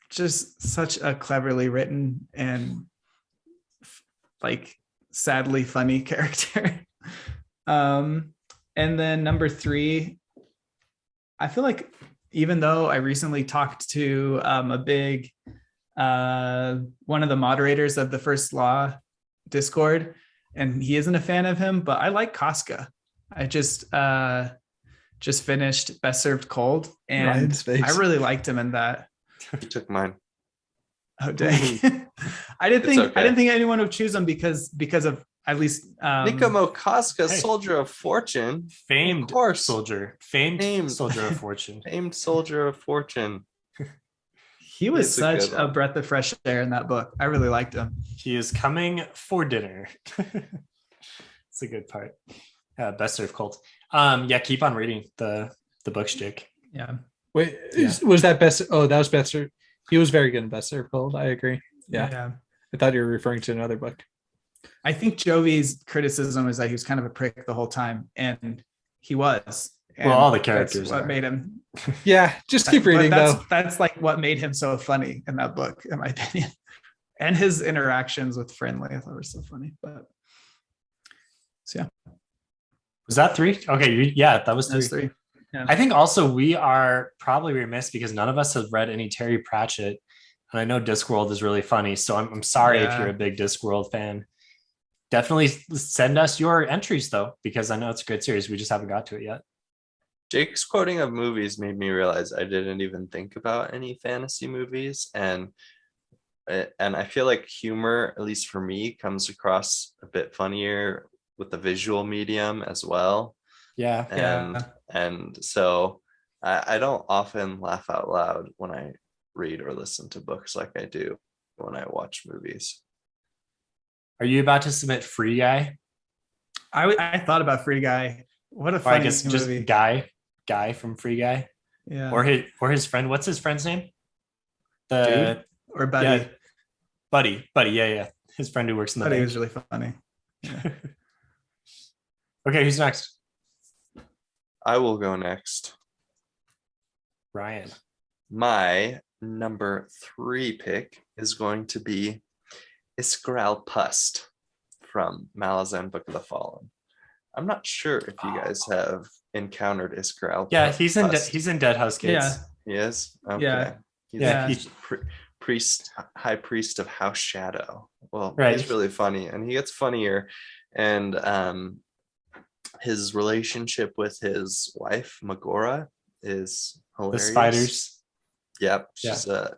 Just such a cleverly written and sadly funny character. And then number 3, I feel like even though I recently talked to a big one of the moderators of the First Law Discord, and he isn't a fan of him, but I like Casca. I just finished Best Served Cold, and I really liked him in that. He took mine. Oh dang! I didn't think anyone would choose him because of at least Nicomo Casca, soldier of fortune, famed soldier of fortune, famed soldier of fortune. He was such a breath of fresh air in that book. I really liked him. He is coming for dinner. It's a good part. Best Served Cold. Keep on reading the books, Jake. Yeah. Wait, was that best? Oh, that was Best Served. He was very good in Best Served Cold. I agree. Yeah. I thought you were referring to another book. I think Jovi's criticism is that he was kind of a prick the whole time, and he was. And all the characters. What made him? Yeah, just keep reading though. That's what made him so funny in that book, in my opinion. And his interactions with Friendly, I thought were so funny. But so yeah. Was that 3? Okay, yeah, that was 3. That's 3. Yeah. I think also we are probably remiss because none of us have read any Terry Pratchett. And I know Discworld is really funny. So I'm sorry if you're a big Discworld fan. Definitely send us your entries, though, because I know it's a great series. We just haven't got to it yet. Jake's quoting of movies made me realize I didn't even think about any fantasy movies. And I feel like humor, at least for me, comes across a bit funnier with the visual medium as well. Yeah. And so I don't often laugh out loud when I read or listen to books like I do when I watch movies. Are you about to submit Free Guy? I thought about Free Guy. What a funny movie. Just Guy from Free Guy. Yeah. Or his friend. What's his friend's name? Dude or Buddy? Yeah, Buddy. Yeah. His friend who works in the Buddy bank. was really funny. Yeah. Okay, who's next? I will go next. Ryan. My number 3 pick is going to be Iskral Pust from Malazan Book of the Fallen. I'm not sure if you guys have encountered Iskral. Yeah, he's in Dead House Gates. Yeah, he is. Okay. Yeah. He's high priest of House Shadow. Well, right. He's really funny, and he gets funnier. And his relationship with his wife Magora is hilarious. The spiders. Yep,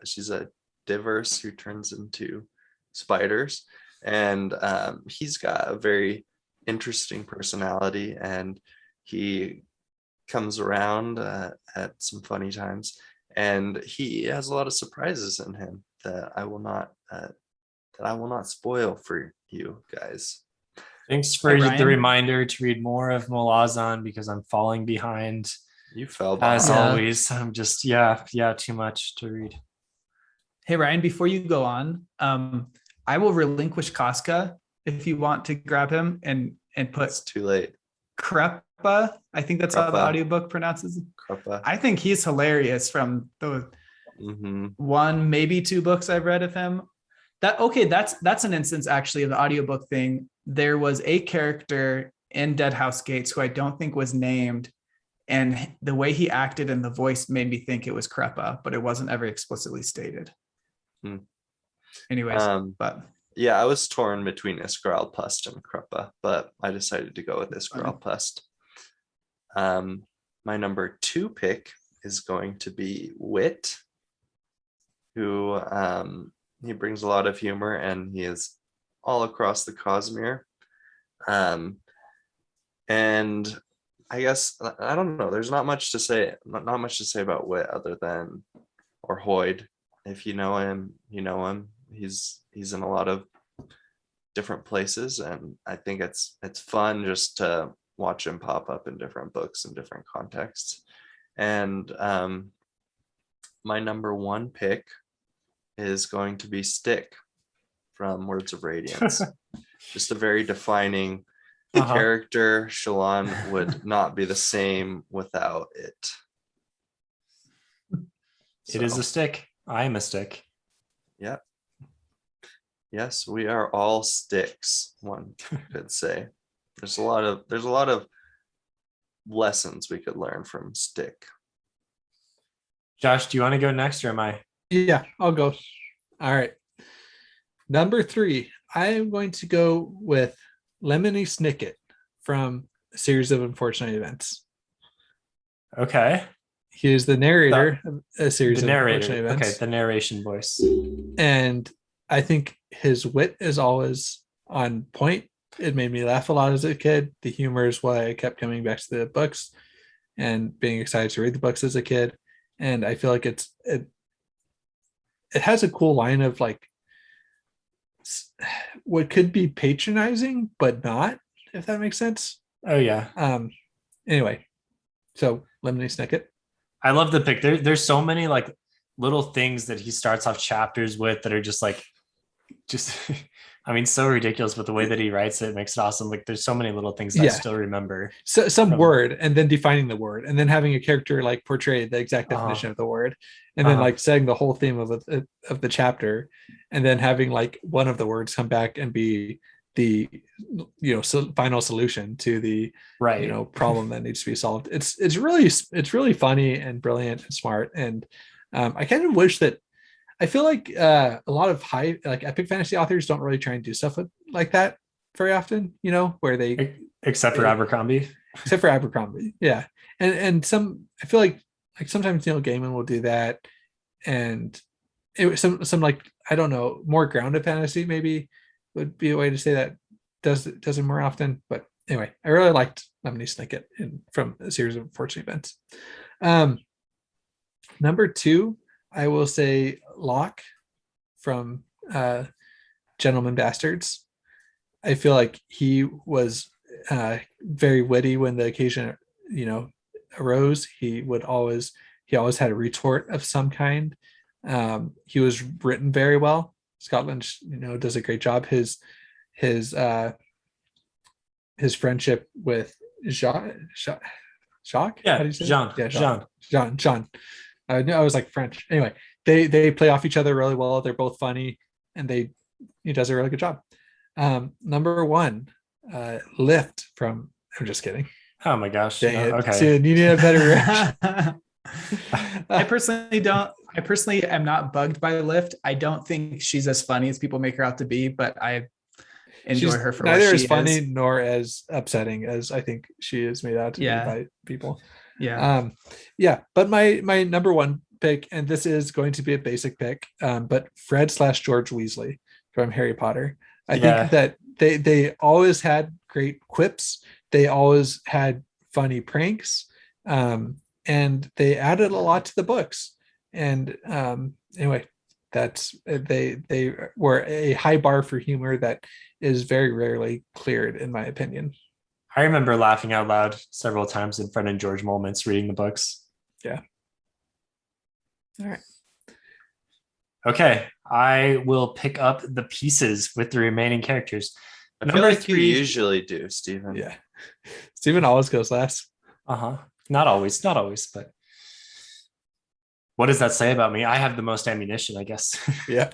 she's a diverse who turns into spiders, and he's got a very interesting personality, and he comes around at some funny times, and he has a lot of surprises in him that I will not spoil for you guys. Thanks for the reminder to read more of Malazan because I'm falling behind. You fell behind. As always. I'm just too much to read. Hey Ryan, before you go on, I will relinquish Casca if you want to grab him and put. It's too late. Krepa, I think that's how the audiobook pronounces. Krepa. I think he's hilarious from the 1, maybe 2 books I've read of him. That's an instance actually of the audiobook thing. There was a character in Dead House Gates who I don't think was named, and the way he acted and the voice made me think it was Krepa, but it wasn't ever explicitly stated. Anyways, but yeah, I was torn between Iskral Pust and Krepa, but I decided to go with Iskral Pust. My number 2 pick is going to be Wit, who he brings a lot of humor, and he is all across the Cosmere. And I guess I don't know. There's not much to say about Wit other than, or Hoyd. If you know him, you know him. He's in a lot of different places, and I think it's fun just to watch him pop up in different books in different contexts. And my number 1 pick is going to be Stick from Words of Radiance. Just a very defining character. Shallan would not be the same without it. It is a stick. I am a stick. Yep. Yes, we are all sticks, one could say. There's a lot of lessons we could learn from Stick. Josh, do you want to go next, or am I? Yeah, I'll go. All right. Number 3, I am going to go with Lemony Snicket from A Series of Unfortunate Events. Okay. He is the narrator of A Series of Unfortunate Events. Okay, the narration voice. And I think his wit is always on point. It made me laugh a lot as a kid. The humor is why I kept coming back to the books and being excited to read the books as a kid. And I feel like it has a cool line of like what could be patronizing, but not, if that makes sense. Oh yeah. Anyway, so Lemony Snicket. I love the pick. There's so many like little things that he starts off chapters with that are just I mean, so ridiculous, but the way that he writes it makes it awesome. Like there's so many little things that I still remember. So some from... word and then defining the word and then having a character like portray the exact definition of the word and then like saying the whole theme of the chapter and then having like one of the words come back and be the final solution to the problem that needs to be solved. It's really funny and brilliant and smart. And I kind of wish that I feel like a lot of high like epic fantasy authors don't really try and do stuff like that very often, where they except for Abercrombie. Except for Abercrombie, yeah. And some I feel like sometimes Neil Gaiman will do that, and some like I don't know, more grounded fantasy maybe would be a way to say that does it more often. But anyway, I really liked Lemony Snicket from a series of unfortunate events. Number 2, I will say Locke from Gentlemen Bastards. I feel like he was very witty when the occasion arose. He always had a retort of some kind. He was written very well. Scotland does a great job. His friendship with Jacques. Yeah, how do you say Jean. I knew I was like French. Anyway, they play off each other really well. They're both funny, and he does a really good job. Number 1, Lift from. I'm just kidding. Oh my gosh! Dang it. Okay, so you need a better reaction. I personally am not bugged by Lift. I don't think she's as funny as people make her out to be, but I enjoy her for neither what as she funny is. Nor as upsetting as I think she is made out to be by people. Yeah. But my number 1 pick, and this is going to be a basic pick, but Fred/George Weasley from Harry Potter. I think that they always had great quips. They always had funny pranks, and they added a lot to the books. And anyway, they were a high bar for humor that is very rarely cleared, in my opinion. I remember laughing out loud several times in Fred and George moments reading the books. Yeah. All right. Okay, I will pick up the pieces with the remaining characters. I feel like 3, you usually do, Stephen. Yeah. Stephen always goes last. Not always, but what does that say about me? I have the most ammunition, I guess. Yeah.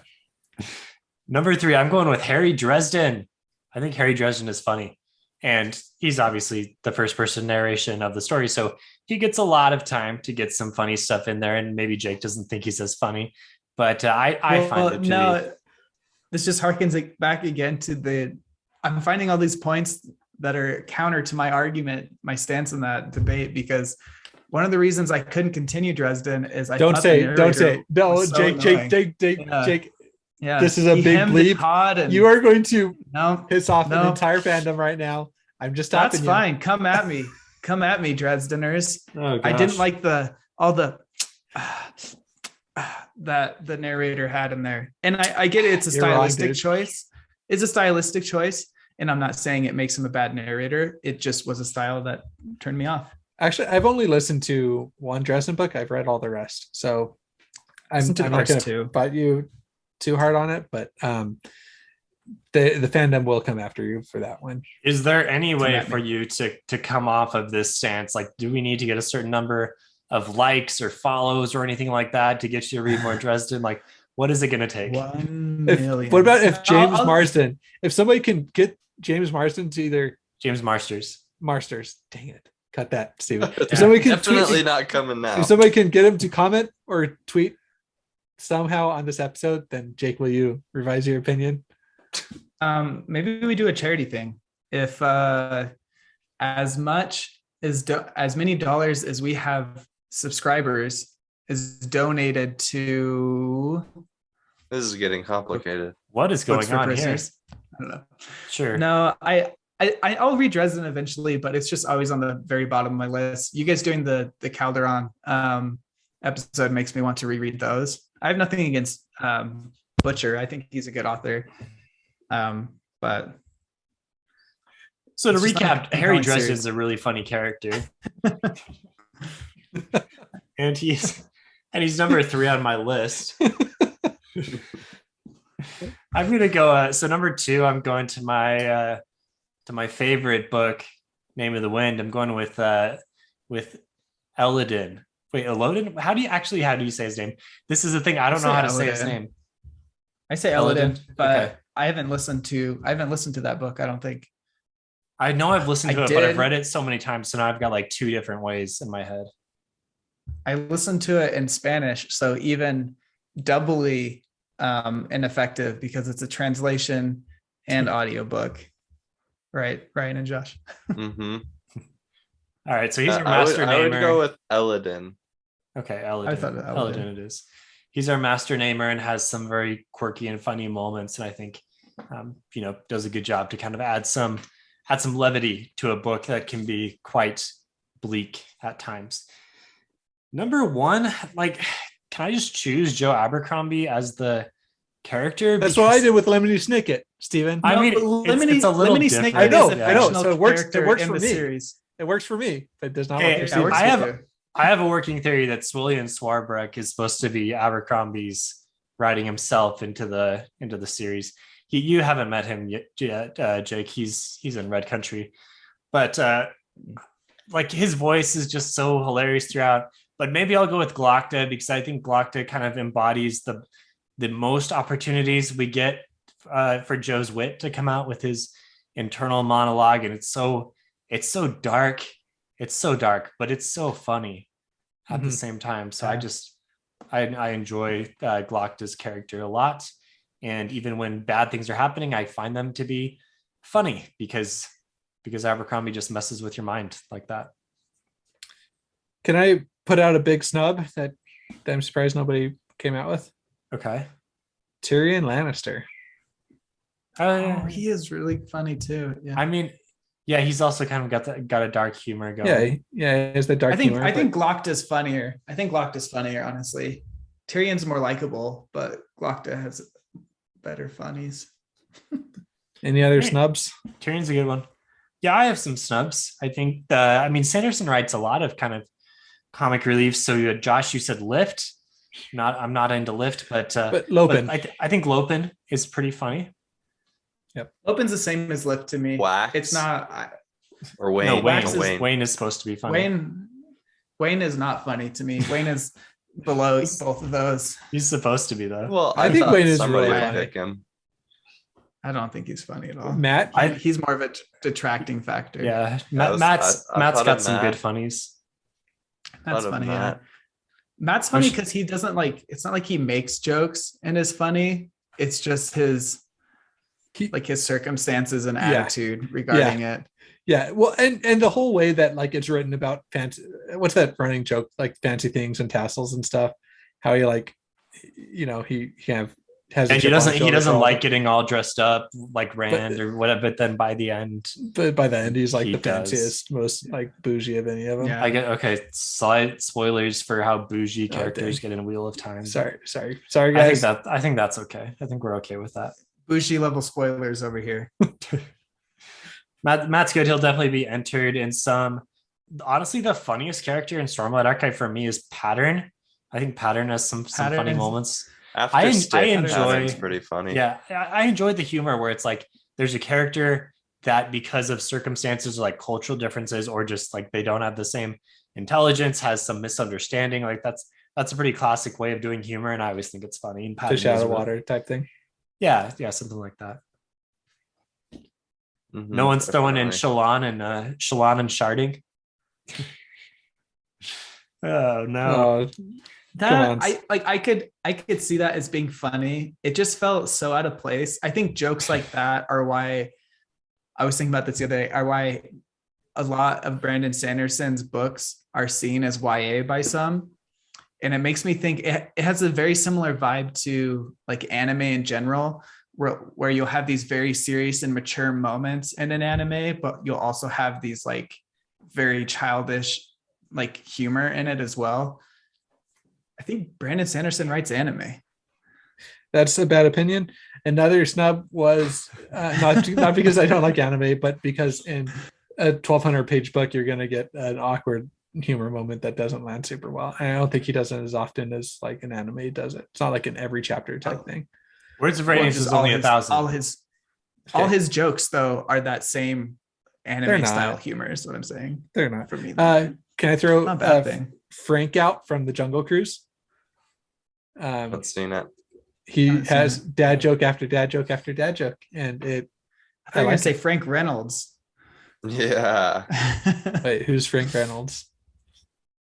Number 3, I'm going with Harry Dresden. I think Harry Dresden is funny. And he's obviously the first person narration of the story. So he gets a lot of time to get some funny stuff in there. And maybe Jake doesn't think he's as funny. But I find it to be... This just harkens back again to I'm finding all these points that are counter to my argument, my stance in that debate, because one of the reasons I couldn't continue Dresden is don't say no, Jake. Yeah, this is a big leap. You are going to piss off the entire fandom right now. I'm just stopping you. That's fine. Come at me, Dresdeners. Oh, I didn't like all the that the narrator had in there, and I get it. It's a stylistic choice. It's a stylistic choice, and I'm not saying it makes him a bad narrator. It just was a style that turned me off. Actually, I've only listened to one Dresden book. I've read all the rest, so I'm not going to fight you too hard on it, but the fandom will come after you for that one. Is there any way for you to come off of this stance? Like, do we need to get a certain number of likes or follows or anything like that to get you to read more Dresden? Like, what is it going to take? 1 million. What about if James Marsden? If somebody can get James Marsden to either James Marsters, dang it, cut that, Steven. If somebody can definitely not coming now. If somebody can get him to comment or tweet somehow on this episode, then Jake, will you revise your opinion? Maybe we do a charity thing. If as many dollars as we have subscribers is donated to... This is getting complicated. What is going on here? I don't know. Sure. No, I'll read Dresden eventually, but it's just always on the very bottom of my list. You guys doing the Calderon episode makes me want to reread those. I have nothing against Butcher. I think he's a good author. But so to recap, Harry Dresden is a really funny character. and he's number 3 on my list. I'm gonna go. So number 2, I'm going to my favorite book, Name of the Wind. I'm going with Elodin. Wait, Elodin? How do you say his name? This is the thing. I don't know how to say his name. I say Elodin, but I haven't listened to that book, I don't think. I know I've listened to it, but I've read it so many times, so now I've got like 2 different ways in my head. I listened to it in Spanish, so even doubly ineffective because it's a translation and audiobook. Right, Ryan and Josh. Mm-hmm. All right, so he's your master namer. I would go with Elodin. Okay, Elodin. I thought Elodin it is. He's our master namer and has some very quirky and funny moments, and I think does a good job to kind of add some levity to a book that can be quite bleak at times. Number 1, like, can I just choose Joe Abercrombie as the character? That's what I did with Lemony Snicket, Steven. I mean, it's a little Lemony different. Snicket I know. So it works in for me. Series. It works for me, but it does not Okay, work for I have a working theory that Swillian Swarbrick is supposed to be Abercrombie's writing himself into the series. You haven't met him yet, Jake. He's in Red Country, but like his voice is just so hilarious throughout. But maybe I'll go with Glokta because I think Glokta kind of embodies the most opportunities we get for Joe's wit to come out with his internal monologue, and it's so dark. It's so dark, but it's so funny at the same time. So I enjoy Glokta's character a lot. And even when bad things are happening, I find them to be funny because Abercrombie just messes with your mind like that. Can I put out a big snub that I'm surprised nobody came out with? Okay. Tyrion Lannister. He is really funny too. Yeah. I mean, yeah, he's also kind of got a dark humor going. Yeah, it's the dark humor. I think Glokta's funnier. Honestly. Tyrion's more likable, but Glokta has better funnies. Any other snubs? Tyrion's a good one. Yeah, I have some snubs. I think Sanderson writes a lot of kind of comic relief. So Josh, you said Lift. I'm not into Lift, but Lopin. But I think Lopin is pretty funny. Yep. Lopin's the same as Lift to me. Wax. It's not. Or Wayne. No, Wayne. Wayne is supposed to be funny. Wayne is not funny to me. Wayne is below both of those. He's supposed to be though. Well, I think Wayne is really funny. pick him. I don't think he's funny at all. Matt, he's more of a detracting factor. Yeah, Matt's got some good funnies. That's funny. Yeah. Matt's funny because he doesn't like. It's not like he makes jokes and is funny. It's just his circumstances and attitude regarding it. Yeah, well, and the whole way that like it's written about fancy. What's that running joke? Like fancy things and tassels and stuff. How he he has. And he doesn't like getting all dressed up like Rand or whatever. But then by the end, he's like the fanciest, most like bougie of any of them. Yeah. I get slight spoilers for how bougie characters get in Wheel of Time. Sorry, guys. I think that's okay. I think we're okay with that. Bougie level spoilers over here. Matt's good. He'll definitely be entered in some. Honestly, the funniest character in Stormlight Archive for me is Pattern. I think Pattern has some funny moments. I enjoy. Pattern's pretty funny. Yeah, I enjoy the humor where it's like there's a character that because of circumstances or like cultural differences or just like they don't have the same intelligence, has some misunderstanding. Like that's a pretty classic way of doing humor, and I always think it's funny. And Fish out of water type thing. Yeah, something like that. Mm-hmm, no one's throwing in Shallan and Sharding. Oh no. I could see that as being funny. It just felt so out of place. I think jokes like that are why I was thinking about this the other day, are why a lot of Brandon Sanderson's books are seen as YA by some. And it makes me think it has a very similar vibe to like anime in general, where you'll have these very serious and mature moments in an anime, but you'll also have these like very childish like humor in it as well. I think Brandon Sanderson writes anime. That's a bad opinion. Another snub was not because I don't like anime, but because in a 1,200 page book, you're going to get an awkward humor moment that doesn't land super well. And I don't think he does it as often as like an anime does it. It's not like an every chapter type thing. Words of Radiance is only 1,000. All his jokes though are that same anime style humor is what I'm saying. They're not for me. Can I throw not a bad thing. Frank out from the Jungle Cruise? Let's see it. He has dad joke after dad joke after dad joke, and it. I thought you were gonna say Frank Reynolds. Yeah. Wait, who's Frank Reynolds?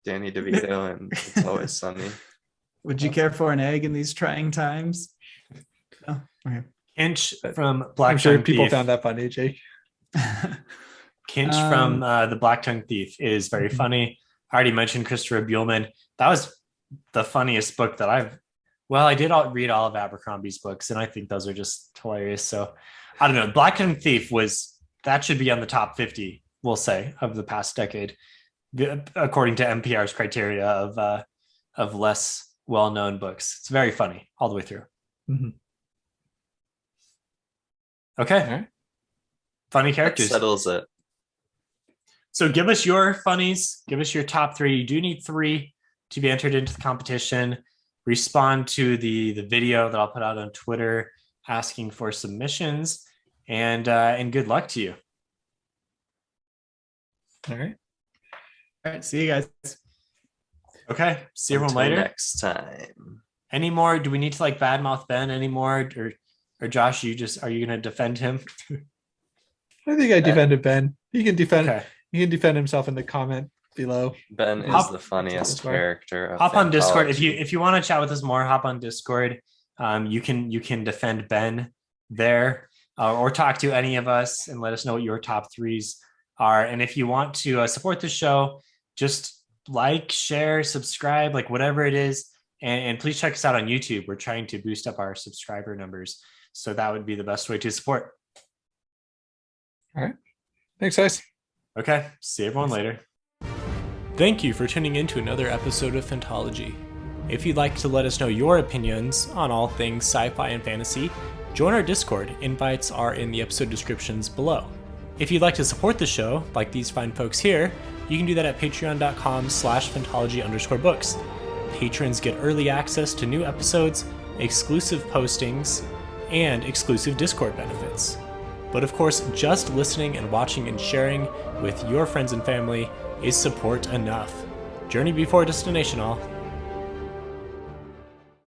Danny DeVito and It's Always Sunny. Would you care for an egg in these trying times? No. Okay. Kinch from Black I'm sure Tongue people Thief. found that funny, Jake. Kinch from the Black Tongue Thief is very funny. I already mentioned Christopher Buehlman. That was the funniest book that I did read all of Abercrombie's books, and I think those are just hilarious. So I don't know. Black Tongue Thief that should be on the top 50, we'll say, of the past decade, according to NPR's criteria of less well-known books. It's very funny all the way through. Mm-hmm. Okay. All right. Funny characters. That settles it. So give us your funnies. Give us your top 3. You do need 3 to be entered into the competition. Respond to the video that I'll put out on Twitter asking for submissions, and good luck to you. All right. All right. See you guys. Okay. See everyone later. Next time. Any more? Do we need to badmouth Ben anymore? Or Josh, are you going to defend him? I think I defended Ben. He can defend. Okay. He can defend himself in the comment below. Ben is the funniest character. Hop on Discord if you want to chat with us more. Hop on Discord. You can defend Ben there, or talk to any of us and let us know what your top 3s are. And if you want to support the show, just share, subscribe, whatever it is, and please check us out on YouTube. We're trying to boost up our subscriber numbers, so that would be the best way to support. All right. Thanks, guys. Okay. See everyone later. Thank you for tuning in to another episode of Phantology. If you'd like to let us know your opinions on all things sci-fi and fantasy, join our Discord. Invites are in the episode descriptions below. If you'd like to support the show, like these fine folks here, you can do that at patreon.com/phantology_books. Patrons get early access to new episodes, exclusive postings, and exclusive Discord benefits. But of course, just listening and watching and sharing with your friends and family is support enough. Journey before destination all.